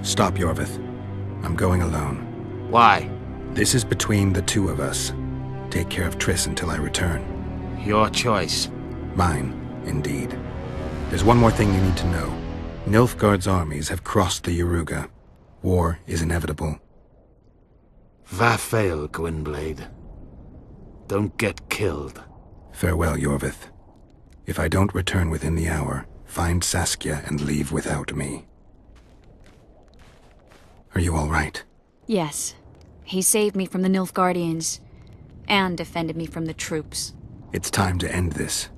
Stop, Yorvith. I'm going alone. Why? This is between the two of us. Take care of Triss until I return. Your choice. Mine, indeed. There's one more thing you need to know. Nilfgaard's armies have crossed the Yaruga. War is inevitable. Vafail, Gwynblade. Don't get killed. Farewell, Yorvith. If I don't return within the hour, find Saskia and leave without me. Are you all right? Yes. He saved me from the Nilfgaardians, and defended me from the troops. It's time to end this.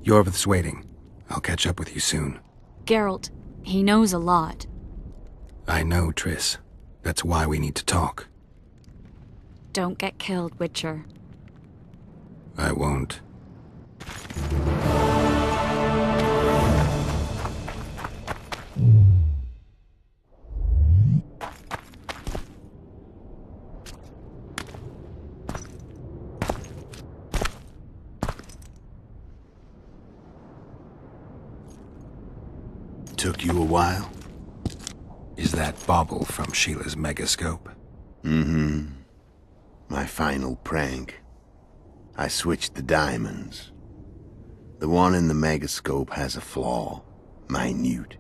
Yorvith's waiting. I'll catch up with you soon. Geralt, he knows a lot. I know, Triss. That's why we need to talk. Don't get killed, Witcher. I won't. Took you a while? Is that bauble from Sheila's megascope? Mm-hmm. My final prank. I switched the diamonds. The one in the megascope has a flaw. Minute.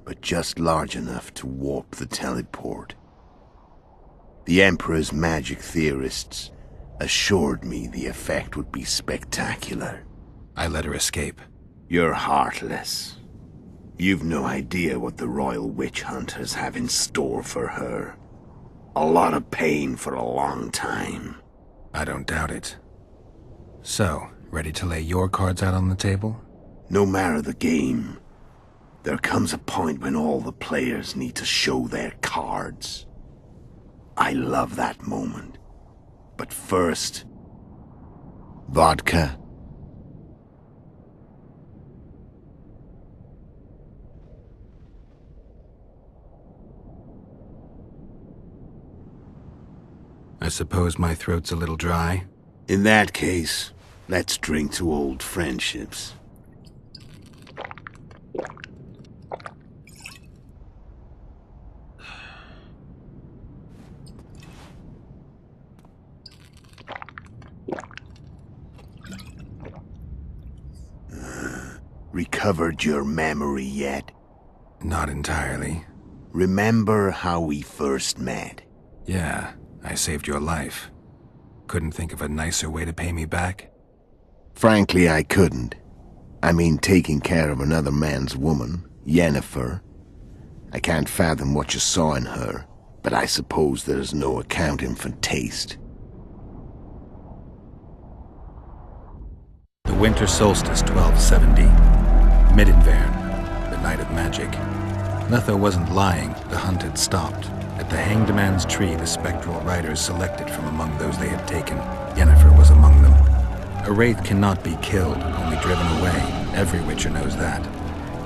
But just large enough to warp the teleport. The Emperor's magic theorists assured me the effect would be spectacular. I let her escape. You're heartless. You've no idea what the Royal Witch Hunters have in store for her. A lot of pain for a long time. I don't doubt it. So, ready to lay your cards out on the table? No matter the game, there comes a point when all the players need to show their cards. I love that moment. But first... vodka. I suppose my throat's a little dry? In that case, let's drink to old friendships. Recovered your memory yet? Not entirely. Remember how we first met? Yeah, I saved your life. Couldn't think of a nicer way to pay me back? Frankly, I couldn't. I mean, taking care of another man's woman, Yennefer. I can't fathom what you saw in her, but I suppose there's no accounting for taste. The winter solstice 1270. Midinvern, the night of magic. Letho wasn't lying, the hunt had stopped. At the Hanged Man's Tree, the spectral riders selected from among those they had taken. Yennefer was among them. A wraith cannot be killed, only driven away. Every Witcher knows that.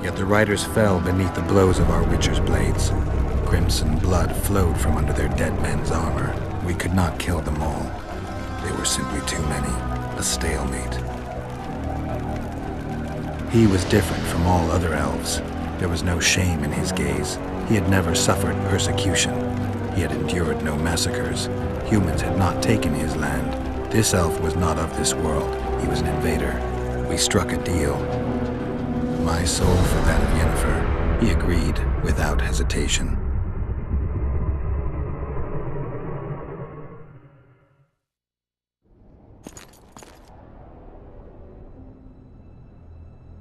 Yet the riders fell beneath the blows of our Witcher's blades. Crimson blood flowed from under their dead men's armor. We could not kill them all. They were simply too many. A stalemate. He was different from all other elves. There was no shame in his gaze. He had never suffered persecution. He had endured no massacres. Humans had not taken his land. This elf was not of this world. He was an invader. We struck a deal. My soul for that of Yennefer. He agreed without hesitation.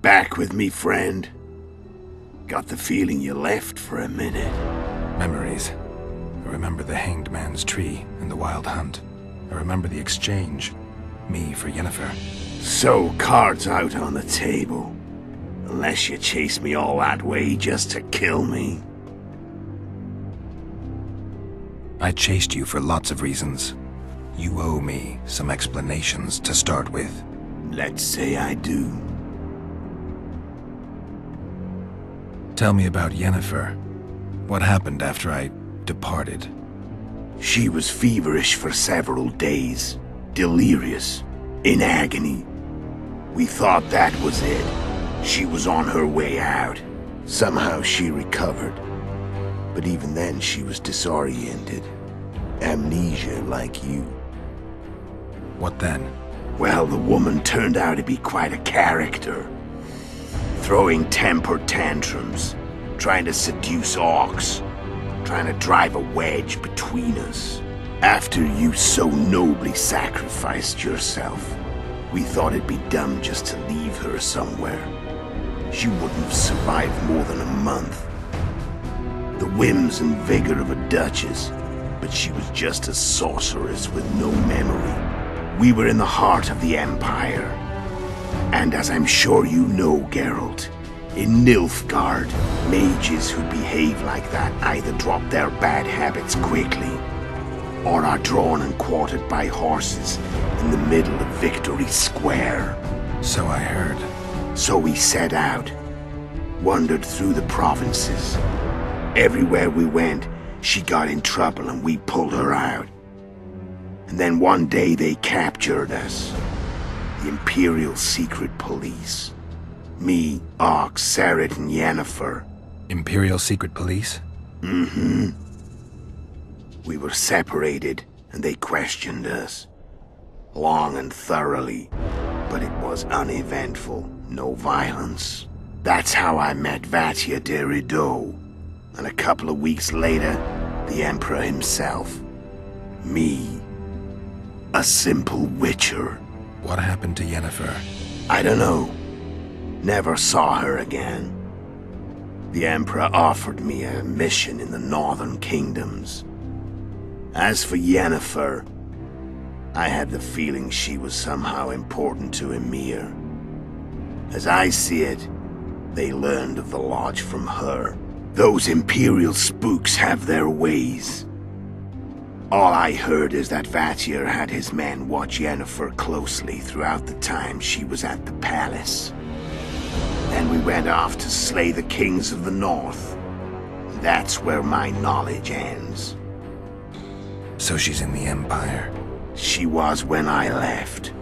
Back with me, friend. Got the feeling you left for a minute. Memories. I remember the Hanged Man's Tree and the Wild Hunt. I remember the exchange. Me for Yennefer. So, cards out on the table. Unless you chase me all that way just to kill me. I chased you for lots of reasons. You owe me some explanations to start with. Let's say I do. Tell me about Yennefer. What happened after I departed? She was feverish for several days. Delirious. In agony. We thought that was it. She was on her way out. Somehow she recovered. But even then she was disoriented. Amnesia like you. What then? Well, the woman turned out to be quite a character. Throwing temper tantrums, trying to seduce orcs, trying to drive a wedge between us. After you so nobly sacrificed yourself, we thought it'd be dumb just to leave her somewhere. She wouldn't have survived more than a month. The whims and vigor of a duchess, but she was just a sorceress with no memory. We were in the heart of the Empire. And as I'm sure you know, Geralt, in Nilfgaard, mages who behave like that either drop their bad habits quickly, or are drawn and quartered by horses in the middle of Victory Square. So I heard. So we set out, wandered through the provinces. Everywhere we went, she got in trouble and we pulled her out. And then one day they captured us. The Imperial Secret Police. Me, Ox, Sarret, and Yennefer. Imperial Secret Police? Mm-hmm. We were separated, and they questioned us. Long and thoroughly, but it was uneventful, no violence. That's how I met Vatia de Rideau. And a couple of weeks later, the Emperor himself. Me. A simple witcher. What happened to Yennefer? I don't know. Never saw her again. The Emperor offered me a mission in the northern kingdoms. As for Yennefer, I had the feeling she was somehow important to Emir. As I see it, they learned of the Lodge from her. Those Imperial spooks have their ways. All I heard is that Vatir had his men watch Yennefer closely throughout the time she was at the palace. Then we went off to slay the kings of the north. That's where my knowledge ends. So she's in the Empire? She was when I left.